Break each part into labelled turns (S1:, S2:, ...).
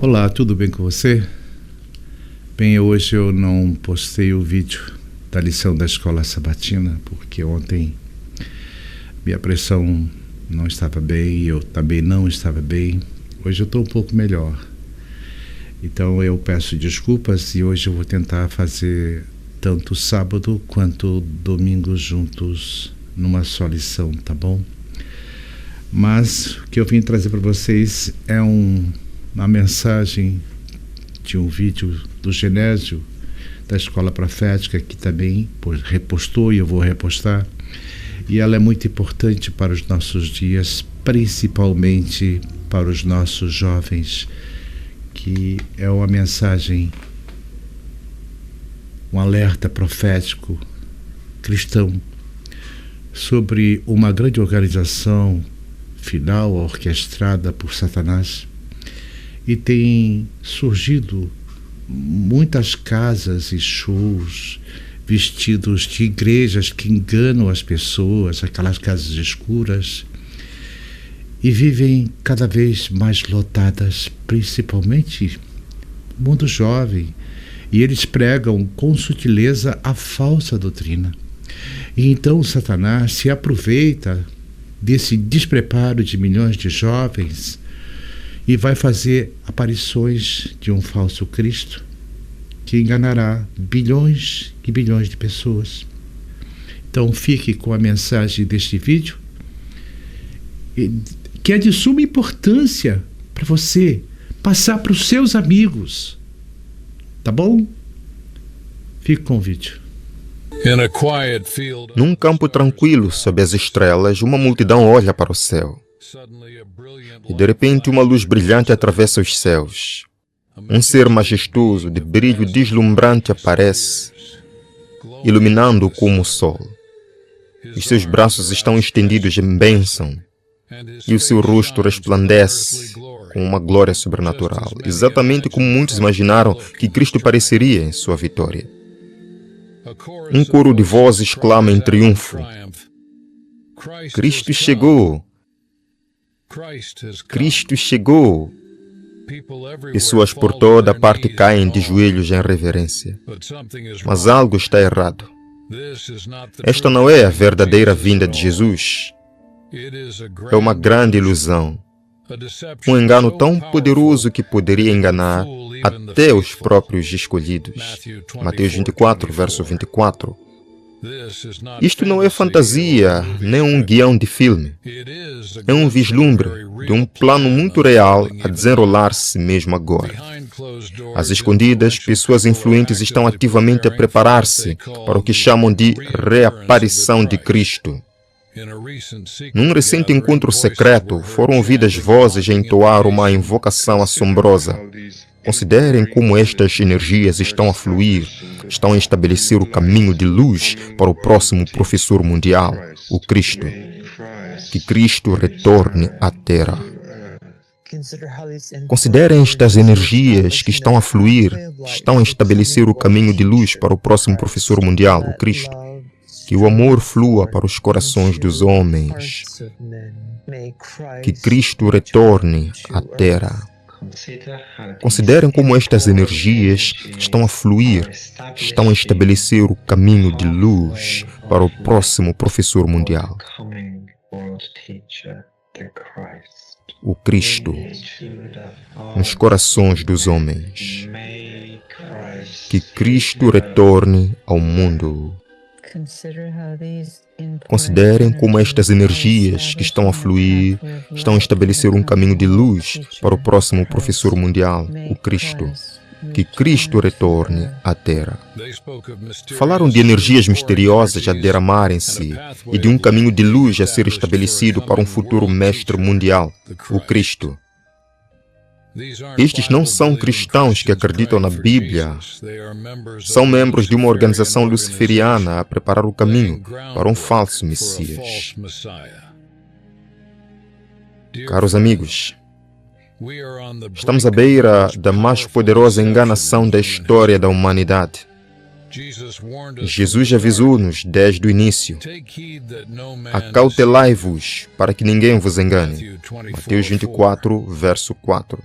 S1: Olá, tudo bem com você? Bem, hoje eu não postei o vídeo da lição da escola sabatina, porque ontem minha pressão não estava bem, eu também não estava bem. Hoje eu estou um pouco melhor. Então eu peço desculpas e hoje eu vou tentar fazer tanto sábado quanto domingo juntos numa só lição, tá bom? Mas o que eu vim trazer para vocês é uma mensagem de um vídeo do Genésio da Escola Profética, que também repostou e eu vou repostar, e ela é muito importante para os nossos dias, principalmente para os nossos jovens, que é uma mensagem, um alerta profético cristão sobre uma grande organização final orquestrada por Satanás, e tem surgido muitas casas e shows vestidos de igrejas que enganam as pessoas, aquelas casas escuras, e vivem cada vez mais lotadas, principalmente no mundo jovem, e eles pregam com sutileza a falsa doutrina. E então Satanás se aproveita desse despreparo de milhões de jovens e vai fazer aparições de um falso Cristo que enganará bilhões e bilhões de pessoas. Então fique com a mensagem deste vídeo, que é de suma importância para você passar para os seus amigos, tá bom? Fique com o vídeo.
S2: Num campo tranquilo, sob as estrelas, uma multidão olha para o céu. E de repente uma luz brilhante atravessa os céus. Um ser majestoso, de brilho deslumbrante aparece, iluminando como o sol. Os seus braços estão estendidos em bênção, e o seu rosto resplandece com uma glória sobrenatural, exatamente como muitos imaginaram que Cristo pareceria em sua vitória. Um coro de vozes clama em triunfo: Cristo chegou! Cristo chegou! Pessoas por toda parte caem de joelhos em reverência. Mas algo está errado. Esta não é a verdadeira vinda de Jesus. É uma grande ilusão. Um engano tão poderoso que poderia enganar até os próprios escolhidos. Mateus 24, verso 24. Isto não é fantasia, nem um guião de filme. É um vislumbre de um plano muito real a desenrolar-se mesmo agora. Às escondidas, pessoas influentes estão ativamente a preparar-se para o que chamam de reaparição de Cristo. Num recente encontro secreto, foram ouvidas vozes a entoar uma invocação assombrosa. Considerem como estas energias estão a fluir, estão a estabelecer o caminho de luz para o próximo professor mundial, o Cristo. Que Cristo retorne à Terra. Considerem estas energias que estão a fluir, estão a estabelecer o caminho de luz para o próximo professor mundial, o Cristo. Que o amor flua para os corações dos homens. Que Cristo retorne à Terra. Considerem como estas energias estão a fluir, estão a estabelecer o caminho de luz para o próximo professor mundial, o Cristo, nos corações dos homens. Que Cristo retorne ao mundo. Considerem como estas energias que estão a fluir estão a estabelecer um caminho de luz para o próximo professor mundial, o Cristo. Que Cristo retorne à Terra. Falaram de energias misteriosas a derramarem-se e de um caminho de luz a ser estabelecido para um futuro mestre mundial, o Cristo. Estes não são cristãos que acreditam na Bíblia. São membros de uma organização luciferiana a preparar o caminho para um falso Messias. Caros amigos, estamos à beira da mais poderosa enganação da história da humanidade. Jesus avisou-nos desde o início: acautelai-vos para que ninguém vos engane. Mateus 24, verso 4.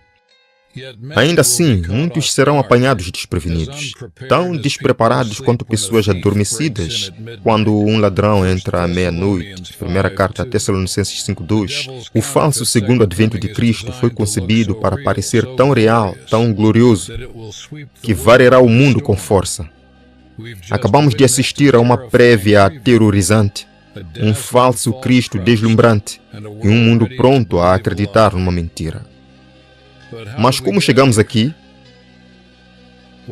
S2: Ainda assim, muitos serão apanhados desprevenidos, tão despreparados quanto pessoas adormecidas quando um ladrão entra à meia-noite. Primeira carta a Tessalonicenses 5:2. O falso segundo advento de Cristo foi concebido para parecer tão real, tão glorioso, que varrerá o mundo com força. Acabamos de assistir a uma prévia aterrorizante, um falso Cristo deslumbrante e um mundo pronto a acreditar numa mentira. Mas como chegamos aqui?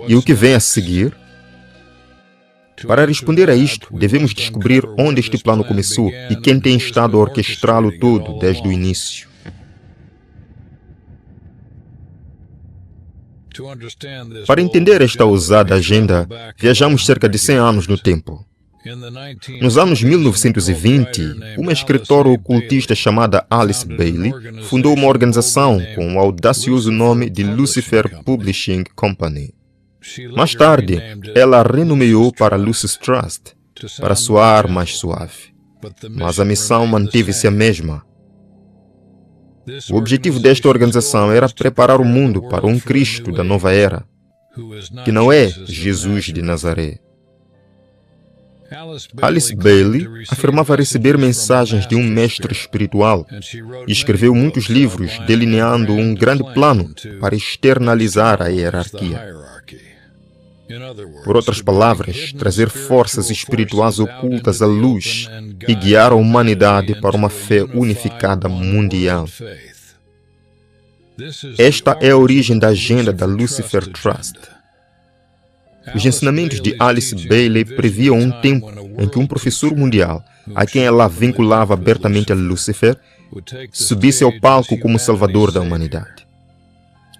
S2: E o que vem a seguir? Para responder a isto, devemos descobrir onde este plano começou e quem tem estado a orquestrá-lo todo desde o início. Para entender esta ousada agenda, viajamos cerca de 100 anos no tempo. Nos anos 1920, uma escritora ocultista chamada Alice Bailey fundou uma organização com o audacioso nome de Lucifer Publishing Company. Mais tarde, ela a renomeou para Lucis Trust, para soar mais suave. Mas a missão manteve-se a mesma. O objetivo desta organização era preparar o mundo para um Cristo da nova era, que não é Jesus de Nazaré. Alice Bailey afirmava receber mensagens de um mestre espiritual e escreveu muitos livros delineando um grande plano para externalizar a hierarquia. Por outras palavras, trazer forças espirituais ocultas à luz e guiar a humanidade para uma fé unificada mundial. Esta é a origem da agenda da Lucifer Trust. Os ensinamentos de Alice Bailey previam um tempo em que um professor mundial, a quem ela vinculava abertamente a Lúcifer, subisse ao palco como salvador da humanidade.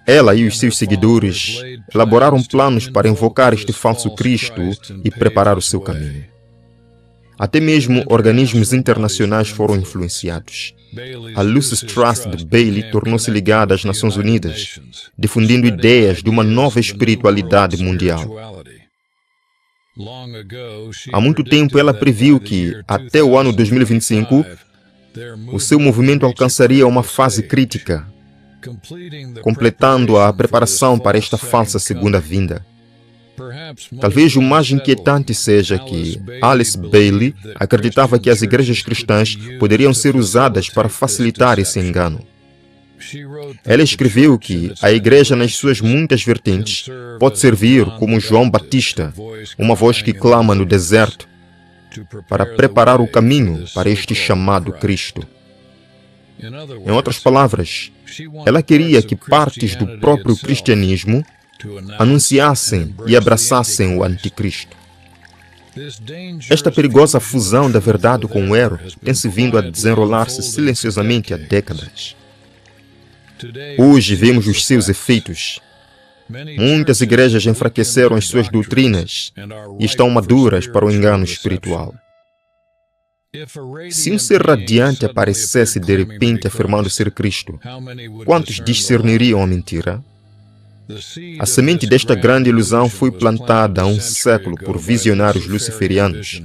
S2: Ela e os seus seguidores elaboraram planos para invocar este falso Cristo e preparar o seu caminho. Até mesmo organismos internacionais foram influenciados. A Lucis Trust de Bailey tornou-se ligada às Nações Unidas, difundindo ideias de uma nova espiritualidade mundial. Há muito tempo ela previu que, até o ano 2025, o seu movimento alcançaria uma fase crítica, completando a preparação para esta falsa segunda vinda. Talvez o mais inquietante seja que Alice Bailey acreditava que as igrejas cristãs poderiam ser usadas para facilitar esse engano. Ela escreveu que a igreja, nas suas muitas vertentes, pode servir como João Batista, uma voz que clama no deserto, para preparar o caminho para este chamado Cristo. Em outras palavras, ela queria que partes do próprio cristianismo anunciassem e abraçassem o anticristo. Esta perigosa fusão da verdade com o erro tem-se vindo a desenrolar-se silenciosamente há décadas. Hoje vemos os seus efeitos. Muitas igrejas enfraqueceram as suas doutrinas e estão maduras para o engano espiritual. Se um ser radiante aparecesse de repente afirmando ser Cristo, quantos discerniriam a mentira? A semente desta grande ilusão foi plantada há um século por visionários luciferianos.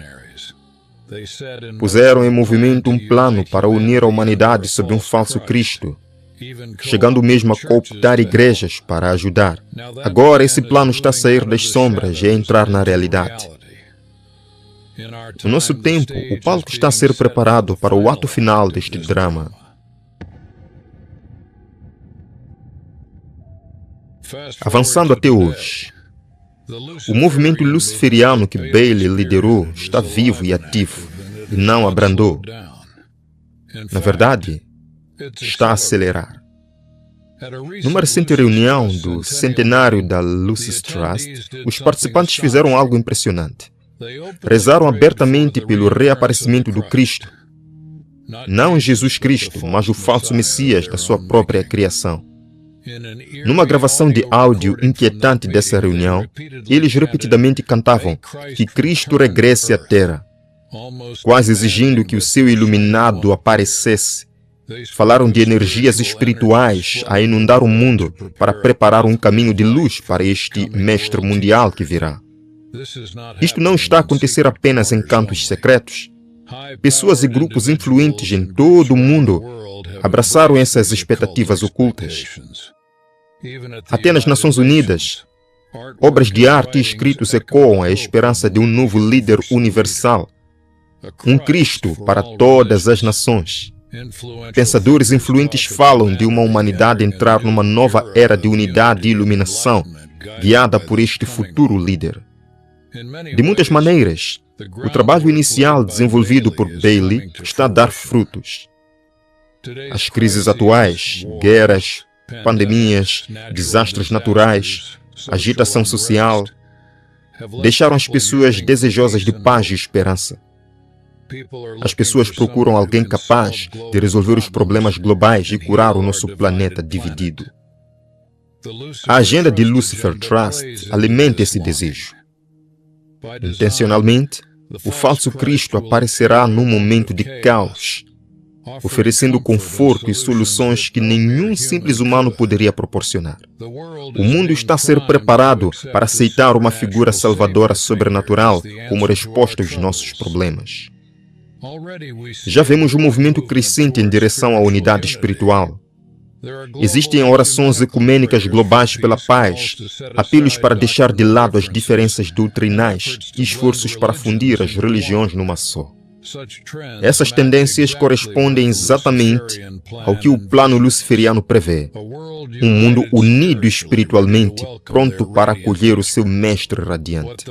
S2: Puseram em movimento um plano para unir a humanidade sob um falso Cristo, chegando mesmo a cooptar igrejas para ajudar. Agora esse plano está a sair das sombras e a entrar na realidade. No nosso tempo, o palco está a ser preparado para o ato final deste drama. Avançando até hoje, o movimento luciferiano que Bailey liderou está vivo e ativo, e não abrandou. Na verdade, está a acelerar. Numa recente reunião do centenário da Lucis Trust, os participantes fizeram algo impressionante. Rezaram abertamente pelo reaparecimento do Cristo. Não Jesus Cristo, mas o falso Messias da sua própria criação. Numa gravação de áudio inquietante dessa reunião, eles repetidamente cantavam que Cristo regresse à Terra, quase exigindo que o seu iluminado aparecesse. Falaram de energias espirituais a inundar o mundo para preparar um caminho de luz para este mestre mundial que virá. Isto não está a acontecer apenas em cantos secretos. Pessoas e grupos influentes em todo o mundo abraçaram essas expectativas ocultas. Até nas Nações Unidas, obras de arte e escritos ecoam a esperança de um novo líder universal, um Cristo para todas as nações. Pensadores influentes falam de uma humanidade entrar numa nova era de unidade e iluminação, guiada por este futuro líder. De muitas maneiras, o trabalho inicial desenvolvido por Bailey está a dar frutos. As crises atuais, guerras, pandemias, desastres naturais, agitação social, deixaram as pessoas desejosas de paz e esperança. As pessoas procuram alguém capaz de resolver os problemas globais e curar o nosso planeta dividido. A agenda de Lucifer Trust alimenta esse desejo. Intencionalmente, o falso Cristo aparecerá num momento de caos, oferecendo conforto e soluções que nenhum simples humano poderia proporcionar. O mundo está a ser preparado para aceitar uma figura salvadora sobrenatural como resposta aos nossos problemas. Já vemos um movimento crescente em direção à unidade espiritual. Existem orações ecumênicas globais pela paz, apelos para deixar de lado as diferenças doutrinais e esforços para fundir as religiões numa só. Essas tendências correspondem exatamente ao que o plano luciferiano prevê. Um mundo unido espiritualmente, pronto para acolher o seu mestre radiante.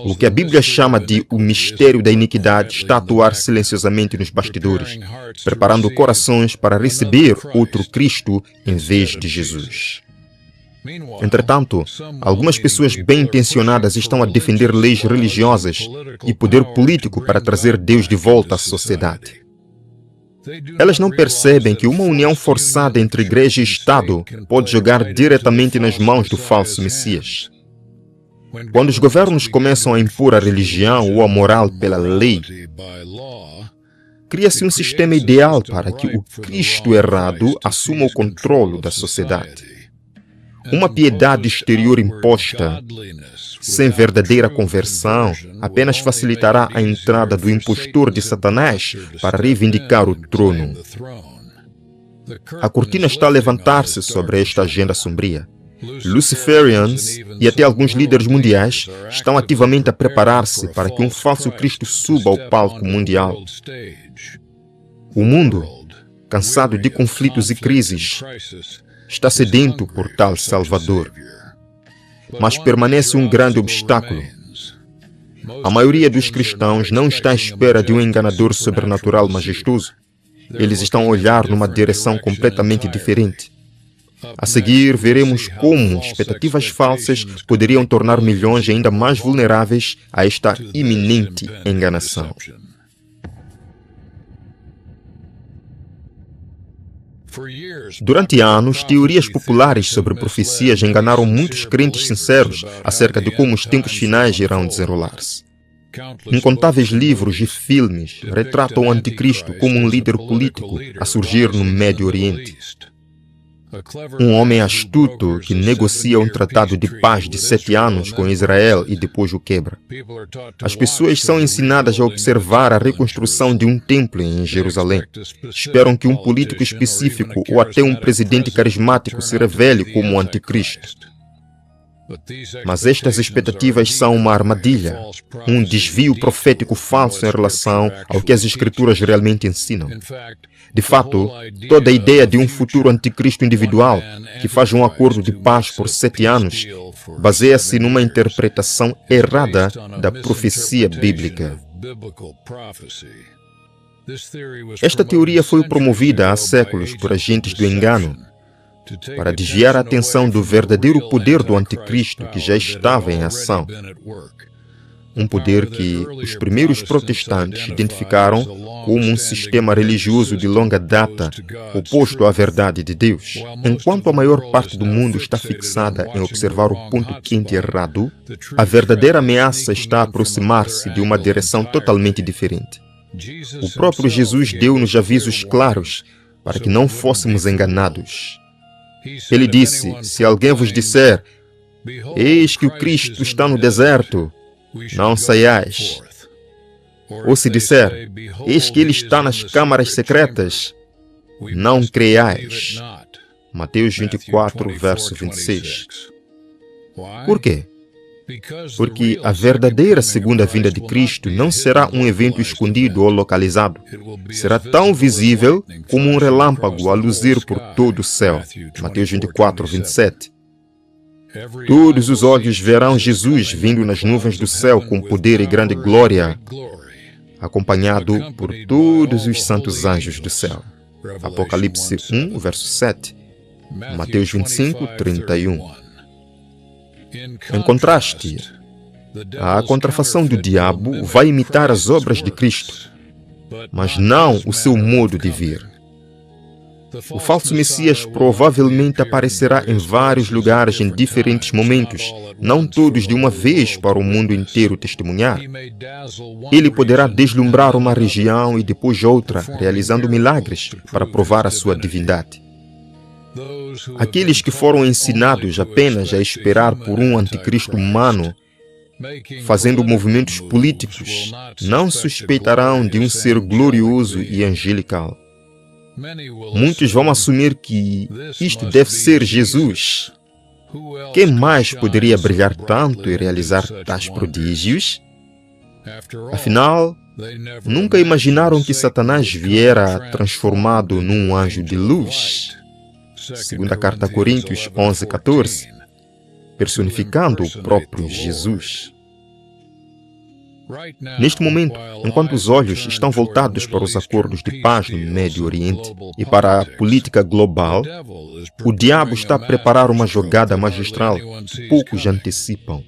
S2: O que a Bíblia chama de o mistério da iniquidade está a atuar silenciosamente nos bastidores, preparando corações para receber outro Cristo em vez de Jesus. Entretanto, algumas pessoas bem-intencionadas estão a defender leis religiosas e poder político para trazer Deus de volta à sociedade. Elas não percebem que uma união forçada entre igreja e Estado pode jogar diretamente nas mãos do falso Messias. Quando os governos começam a impor a religião ou a moral pela lei, cria-se um sistema ideal para que o Cristo errado assuma o controle da sociedade. Uma piedade exterior imposta, sem verdadeira conversão, apenas facilitará a entrada do impostor de Satanás para reivindicar o trono. A cortina está a levantar-se sobre esta agenda sombria. Luciferians e até alguns líderes mundiais estão ativamente a preparar-se para que um falso Cristo suba ao palco mundial. O mundo, cansado de conflitos e crises, está sedento por tal Salvador. Mas permanece um grande obstáculo. A maioria dos cristãos não está à espera de um enganador sobrenatural majestoso. Eles estão a olhar numa direção completamente diferente. A seguir, veremos como expectativas falsas poderiam tornar milhões ainda mais vulneráveis a esta iminente enganação. Durante anos, teorias populares sobre profecias enganaram muitos crentes sinceros acerca de como os tempos finais irão desenrolar-se. Incontáveis livros e filmes retratam o Anticristo como um líder político a surgir no Médio Oriente. Um homem astuto que negocia um tratado de paz de 7 anos com Israel e depois o quebra. As pessoas são ensinadas a observar a reconstrução de um templo em Jerusalém. Esperam que um político específico ou até um presidente carismático se revele como o Anticristo. Mas estas expectativas são uma armadilha, um desvio profético falso em relação ao que as Escrituras realmente ensinam. De fato, toda a ideia de um futuro anticristo individual que faz um acordo de paz por 7 anos baseia-se numa interpretação errada da profecia bíblica. Esta teoria foi promovida há séculos por agentes do engano para desviar a atenção do verdadeiro poder do anticristo que já estava em ação. Um poder que os primeiros protestantes identificaram como um sistema religioso de longa data oposto à verdade de Deus. Enquanto a maior parte do mundo está fixada em observar o ponto quente errado, a verdadeira ameaça está a aproximar-se de uma direção totalmente diferente. O próprio Jesus deu-nos avisos claros para que não fôssemos enganados. Ele disse: se alguém vos disser, eis que o Cristo está no deserto, não saiais. Ou se disser, eis que ele está nas câmaras secretas, não creiais. Mateus 24, verso 26. Por quê? Porque a verdadeira segunda vinda de Cristo não será um evento escondido ou localizado. Será tão visível como um relâmpago a luzir por todo o céu. Mateus 24, 27. Todos os olhos verão Jesus vindo nas nuvens do céu com poder e grande glória, acompanhado por todos os santos anjos do céu. Apocalipse 1, verso 7. Mateus 25, 31. Em contraste, a contrafação do diabo vai imitar as obras de Cristo, mas não o seu modo de vir. O falso Messias provavelmente aparecerá em vários lugares em diferentes momentos, não todos de uma vez para o mundo inteiro testemunhar. Ele poderá deslumbrar uma região e depois outra, realizando milagres para provar a sua divindade. Aqueles que foram ensinados apenas a esperar por um anticristo humano, fazendo movimentos políticos, não suspeitarão de um ser glorioso e angelical. Muitos vão assumir que isto deve ser Jesus. Quem mais poderia brilhar tanto e realizar tais prodígios? Afinal, nunca imaginaram que Satanás viera transformado num anjo de luz. Segunda carta a Coríntios 11, 14, personificando o próprio Jesus. Neste momento, enquanto os olhos estão voltados para os acordos de paz no Médio Oriente e para a política global, o diabo está a preparar uma jogada magistral que poucos antecipam.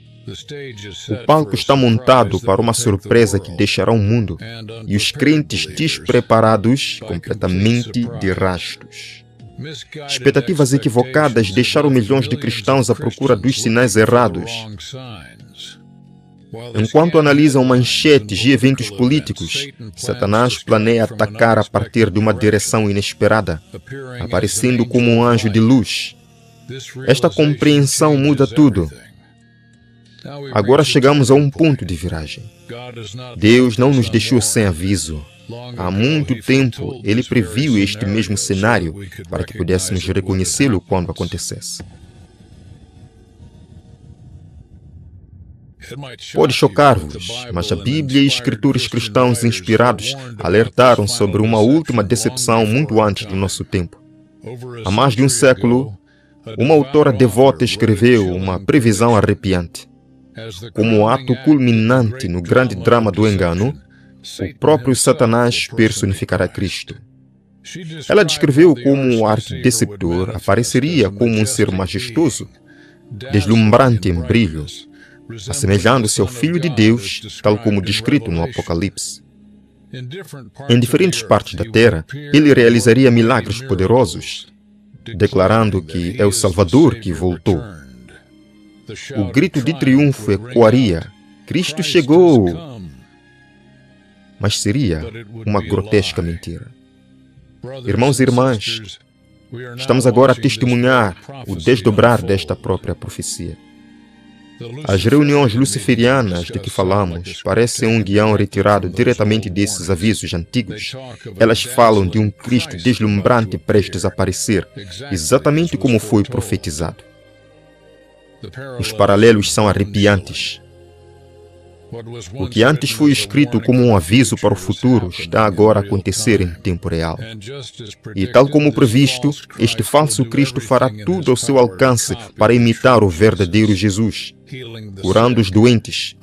S2: O palco está montado para uma surpresa que deixará o mundo e os crentes despreparados completamente de rastos. Expectativas equivocadas deixaram milhões de cristãos à procura dos sinais errados. Enquanto analisam manchetes e eventos políticos, Satanás planeia atacar a partir de uma direção inesperada, aparecendo como um anjo de luz. Esta compreensão muda tudo. Agora chegamos a um ponto de viragem. Deus não nos deixou sem aviso. Há muito tempo, Ele previu este mesmo cenário para que pudéssemos reconhecê-lo quando acontecesse. Pode chocar-vos, mas a Bíblia e escritores cristãos inspirados alertaram sobre uma última decepção muito antes do nosso tempo. Há mais de um século, uma autora devota escreveu uma previsão arrepiante. Como ato culminante no grande drama do engano, o próprio Satanás personificará Cristo. Ela descreveu como o arquideceptor apareceria como um ser majestoso, deslumbrante em brilho, assemelhando-se ao Filho de Deus, tal como descrito no Apocalipse. Em diferentes partes da terra, ele realizaria milagres poderosos, declarando que é o Salvador que voltou. O grito de triunfo ecoaria: Cristo chegou! Mas seria uma grotesca mentira. Irmãos e irmãs, estamos agora a testemunhar o desdobrar desta própria profecia. As reuniões luciferianas de que falamos parecem um guião retirado diretamente desses avisos antigos. Elas falam de um Cristo deslumbrante prestes a aparecer, exatamente como foi profetizado. Os paralelos são arrepiantes. O que antes foi escrito como um aviso para o futuro está agora a acontecer em tempo real. E tal como previsto, este falso Cristo fará tudo ao seu alcance para imitar o verdadeiro Jesus, curando os doentes,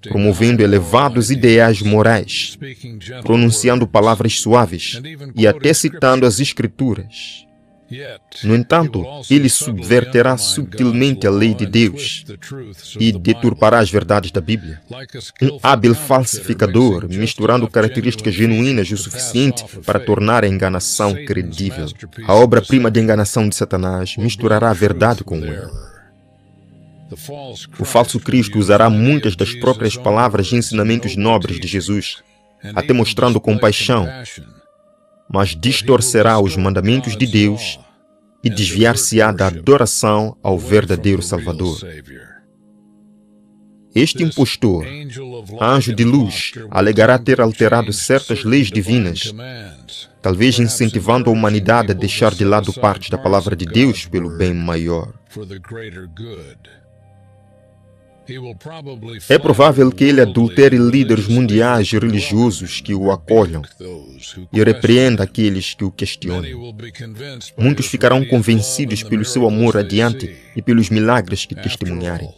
S2: promovendo elevados ideais morais, pronunciando palavras suaves e até citando as Escrituras. No entanto, ele subverterá subtilmente a lei de Deus e deturpará as verdades da Bíblia. Um hábil falsificador, misturando características genuínas o suficiente para tornar a enganação credível. A obra-prima de enganação de Satanás misturará a verdade com o erro. O falso Cristo usará muitas das próprias palavras e ensinamentos nobres de Jesus, até mostrando compaixão, mas distorcerá os mandamentos de Deus e desviar-se-á da adoração ao verdadeiro Salvador. Este impostor, anjo de luz, alegará ter alterado certas leis divinas, talvez incentivando a humanidade a deixar de lado parte da palavra de Deus pelo bem maior. É provável que ele adultere líderes mundiais e religiosos que o acolham e repreenda aqueles que o questionam. Muitos ficarão convencidos pelo seu amor radiante e pelos milagres que testemunharem.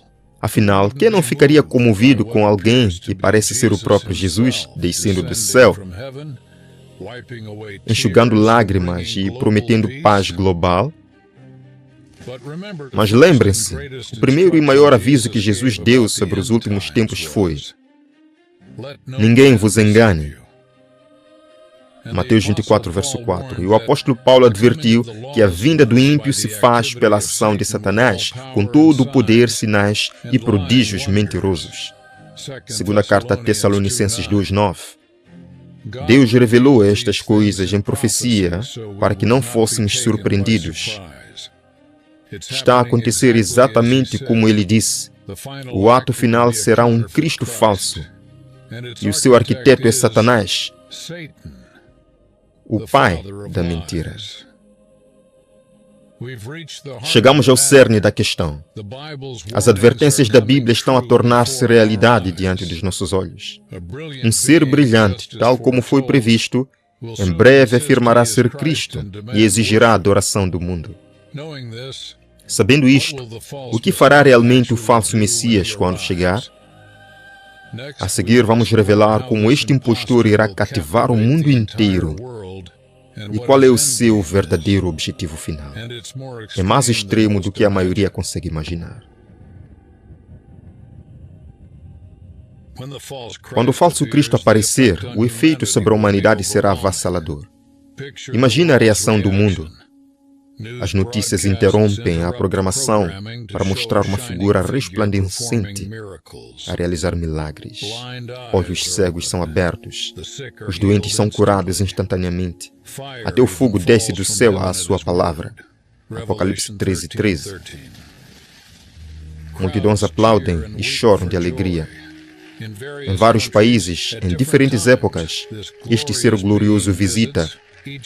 S2: Afinal, quem não ficaria comovido com alguém que parece ser o próprio Jesus, descendo do céu, enxugando lágrimas e prometendo paz global? Mas lembrem-se, o primeiro e maior aviso que Jesus deu sobre os últimos tempos foi: ninguém vos engane. Mateus 24, verso 4. E o apóstolo Paulo advertiu que a vinda do ímpio se faz pela ação de Satanás, com todo o poder, sinais e prodígios mentirosos. Segunda carta a Tessalonicenses 2:9. Deus revelou estas coisas em profecia para que não fôssemos surpreendidos. Está a acontecer exatamente como ele disse. O ato final será um Cristo falso. E o seu arquiteto é Satanás, o pai da mentira. Chegamos ao cerne da questão. As advertências da Bíblia estão a tornar-se realidade diante dos nossos olhos. Um ser brilhante, tal como foi previsto, em breve afirmará ser Cristo e exigirá a adoração do mundo. Sabendo isto, o que fará realmente o falso Messias quando chegar? A seguir, vamos revelar como este impostor irá cativar o mundo inteiro e qual é o seu verdadeiro objetivo final. É mais extremo do que a maioria consegue imaginar. Quando o falso Cristo aparecer, o efeito sobre a humanidade será avassalador. Imagina a reação do mundo. As notícias interrompem a programação para mostrar uma figura resplandecente a realizar milagres. Olhos cegos são abertos. Os doentes são curados instantaneamente. Até o fogo desce do céu à sua palavra. Apocalipse 13:13. Multidões aplaudem e choram de alegria. Em vários países, em diferentes épocas, este ser glorioso visita,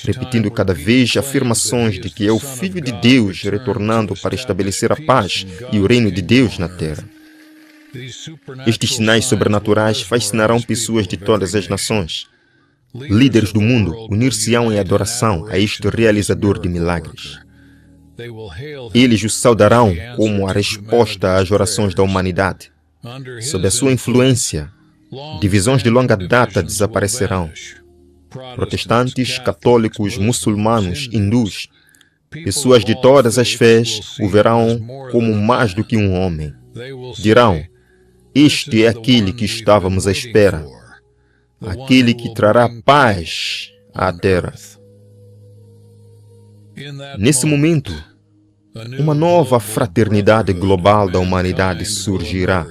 S2: repetindo cada vez afirmações de que é o Filho de Deus retornando para estabelecer a paz e o reino de Deus na terra. Estes sinais sobrenaturais fascinarão pessoas de todas as nações. Líderes do mundo unir-se-ão em adoração a este realizador de milagres. Eles o saudarão como a resposta às orações da humanidade. Sob a sua influência, divisões de longa data desaparecerão. Protestantes, católicos, muçulmanos, hindus, pessoas de todas as fés o verão como mais do que um homem. Dirão: este é aquele que estávamos à espera, aquele que trará paz à terra. Nesse momento, uma nova fraternidade global da humanidade surgirá,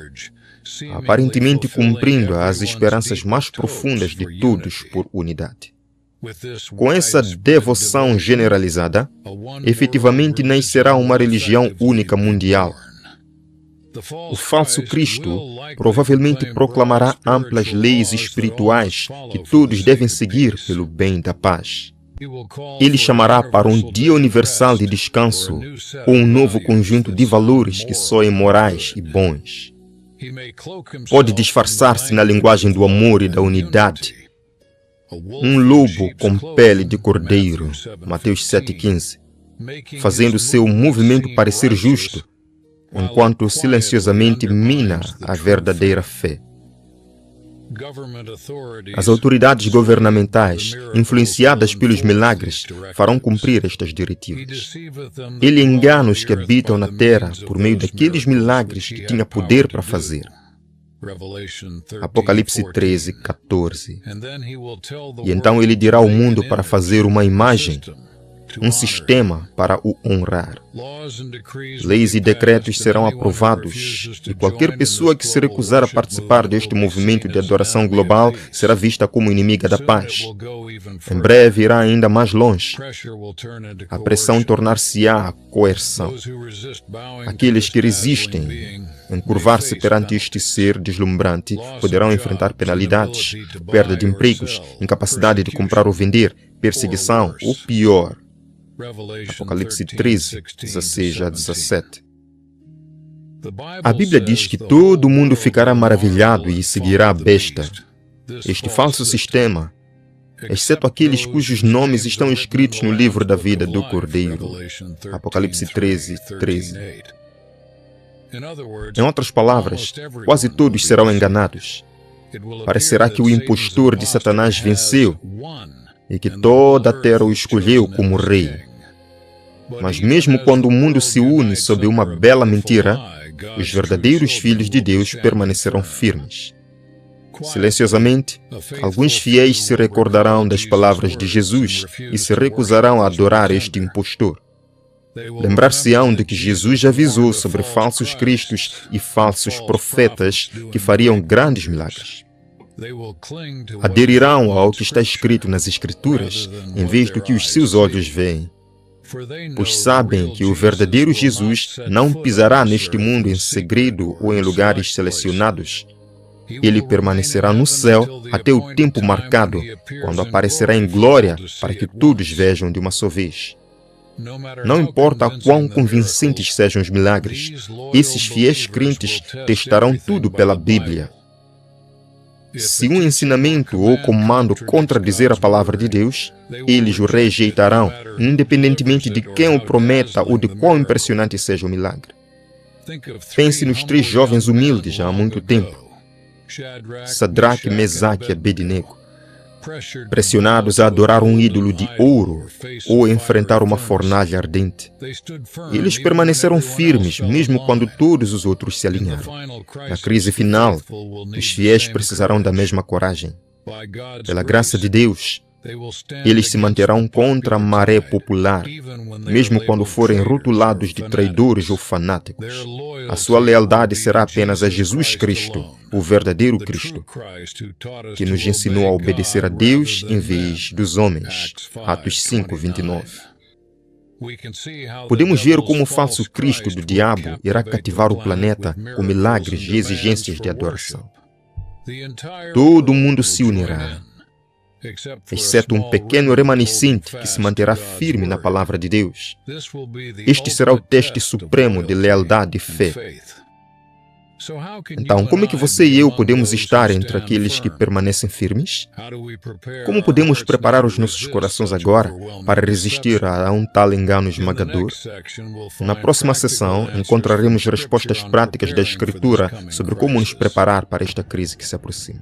S2: aparentemente cumprindo as esperanças mais profundas de todos por unidade. Com essa devoção generalizada, efetivamente nascerá uma religião única mundial. O falso Cristo provavelmente proclamará amplas leis espirituais que todos devem seguir pelo bem da paz. Ele chamará para um dia universal de descanso ou um novo conjunto de valores que soem morais e bons. Pode disfarçar-se na linguagem do amor e da unidade. Um lobo com pele de cordeiro, Mateus 7,15, fazendo seu movimento parecer justo, enquanto silenciosamente mina a verdadeira fé. As autoridades governamentais, influenciadas pelos milagres, farão cumprir estas diretivas. Ele engana os que habitam na terra por meio daqueles milagres que tinha poder para fazer. Apocalipse 13:14. E então ele dirá ao mundo para fazer uma imagem, um sistema para o honrar. Leis e decretos serão aprovados e qualquer pessoa que se recusar a participar deste movimento de adoração global será vista como inimiga da paz. Em breve irá ainda mais longe. A pressão tornar-se-á a coerção. Aqueles que resistem encurvar-se perante este ser deslumbrante, poderão enfrentar penalidades, perda de empregos, incapacidade de comprar ou vender, perseguição ou pior. Apocalipse 13, 16 a 17. A Bíblia diz que todo mundo ficará maravilhado e seguirá a besta. Este falso sistema, exceto aqueles cujos nomes estão escritos no livro da vida do Cordeiro. Apocalipse 13, 13. Em outras palavras, quase todos serão enganados. Parecerá que o impostor de Satanás venceu e que toda a terra o escolheu como rei. Mas mesmo quando o mundo se une sob uma bela mentira, os verdadeiros filhos de Deus permanecerão firmes. Silenciosamente, alguns fiéis se recordarão das palavras de Jesus e se recusarão a adorar este impostor. Lembrar-se-ão de que Jesus avisou sobre falsos cristos e falsos profetas que fariam grandes milagres. Aderirão ao que está escrito nas Escrituras, em vez do que os seus olhos veem, pois sabem que o verdadeiro Jesus não pisará neste mundo em segredo ou em lugares selecionados. Ele permanecerá no céu até o tempo marcado, quando aparecerá em glória para que todos vejam de uma só vez. Não importa quão convincentes sejam os milagres, esses fiéis crentes testarão tudo pela Bíblia. Se um ensinamento ou comando contradizer a palavra de Deus, eles o rejeitarão, independentemente de quem o prometa ou de quão impressionante seja o milagre. Pense nos 3 jovens humildes há muito tempo, Sadraque, Mesaque e Abednego, pressionados a adorar um ídolo de ouro ou enfrentar uma fornalha ardente. Eles permaneceram firmes, mesmo quando todos os outros se alinharam. Na crise final, os fiéis precisarão da mesma coragem. Pela graça de Deus, eles se manterão contra a maré popular, mesmo quando forem rotulados de traidores ou fanáticos. A sua lealdade será apenas a Jesus Cristo, o verdadeiro Cristo, que nos ensinou a obedecer a Deus em vez dos homens. Atos 5, 29. Podemos ver como o falso Cristo do diabo irá cativar o planeta com milagres e exigências de adoração. Todo mundo se unirá, exceto um pequeno remanescente que se manterá firme na palavra de Deus. Este será o teste supremo de lealdade e fé. Então, como é que você e eu podemos estar entre aqueles que permanecem firmes? Como podemos preparar os nossos corações agora para resistir a um tal engano esmagador? Na próxima sessão, encontraremos respostas práticas da Escritura sobre como nos preparar para esta crise que se aproxima.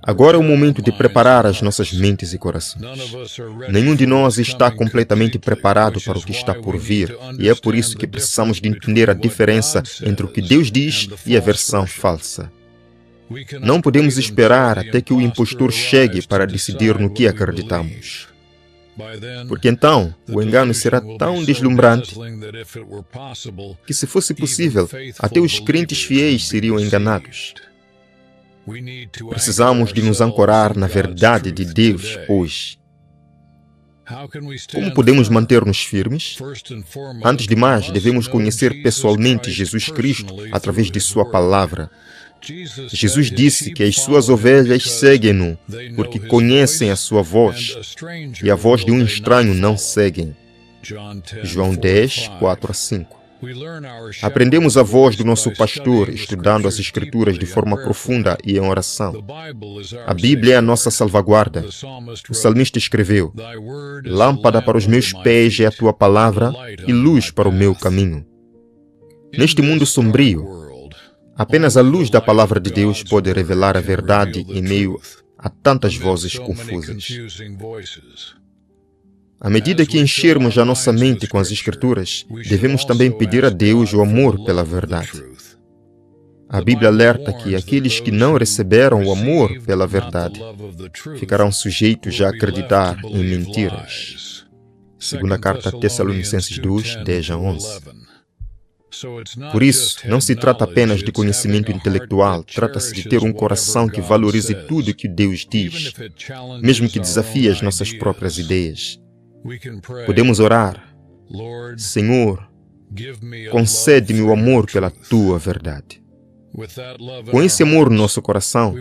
S2: Agora é o momento de preparar as nossas mentes e corações. Nenhum de nós está completamente preparado para o que está por vir, e é por isso que precisamos de entender a diferença entre o que Deus diz e a versão falsa. Não podemos esperar até que o impostor chegue para decidir no que acreditamos, porque então o engano será tão deslumbrante que, se fosse possível, até os crentes fiéis seriam enganados. Precisamos de nos ancorar na verdade de Deus hoje. Como podemos manter-nos firmes? Antes de mais, devemos conhecer pessoalmente Jesus Cristo através de Sua palavra. Jesus disse que as suas ovelhas seguem-no, porque conhecem a sua voz, e a voz de um estranho não seguem. João 10, 4 a 5. Aprendemos a voz do nosso pastor estudando as Escrituras de forma profunda e em oração. A Bíblia é a nossa salvaguarda. O salmista escreveu: "Lâmpada para os meus pés é a tua palavra e luz para o meu caminho." Neste mundo sombrio, apenas a luz da palavra de Deus pode revelar a verdade em meio a tantas vozes confusas. À medida que enchermos a nossa mente com as Escrituras, devemos também pedir a Deus o amor pela verdade. A Bíblia alerta que aqueles que não receberam o amor pela verdade ficarão sujeitos a acreditar em mentiras. Segunda carta a Tessalonicenses 2, 10 a 11. Por isso, não se trata apenas de conhecimento intelectual, trata-se de ter um coração que valorize tudo o que Deus diz, mesmo que desafie as nossas próprias ideias. Podemos orar: Senhor, Concede-me o amor pela tua verdade. Com esse amor no nosso coração,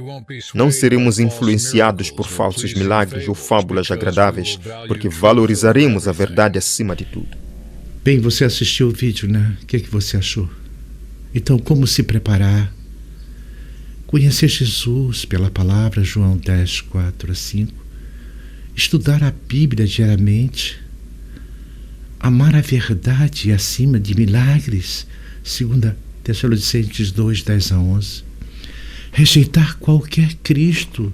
S2: não seremos influenciados por falsos milagres ou fábulas agradáveis, porque valorizaremos a verdade acima de tudo.
S1: Bem, você assistiu o vídeo, né? O que você achou? Então, como se preparar? Conhecer Jesus pela palavra, João 10, 4 a 5. Estudar a Bíblia diariamente. Amar a verdade acima de milagres, 2 Tessalonicenses 2, 10 a 11. Rejeitar qualquer Cristo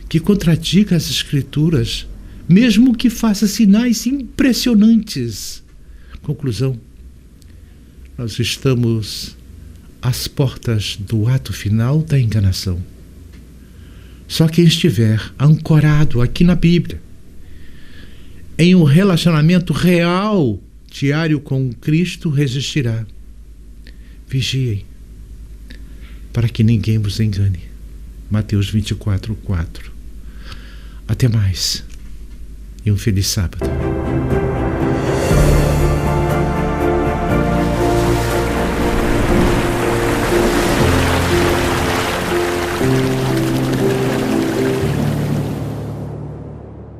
S1: que contradiga as Escrituras, mesmo que faça sinais impressionantes. Conclusão: nós estamos às portas do ato final da enganação. Só quem estiver ancorado aqui na Bíblia, em um relacionamento real, diário com Cristo, resistirá. Vigiem, para que ninguém vos engane. Mateus 24, 4. Até mais e um feliz sábado.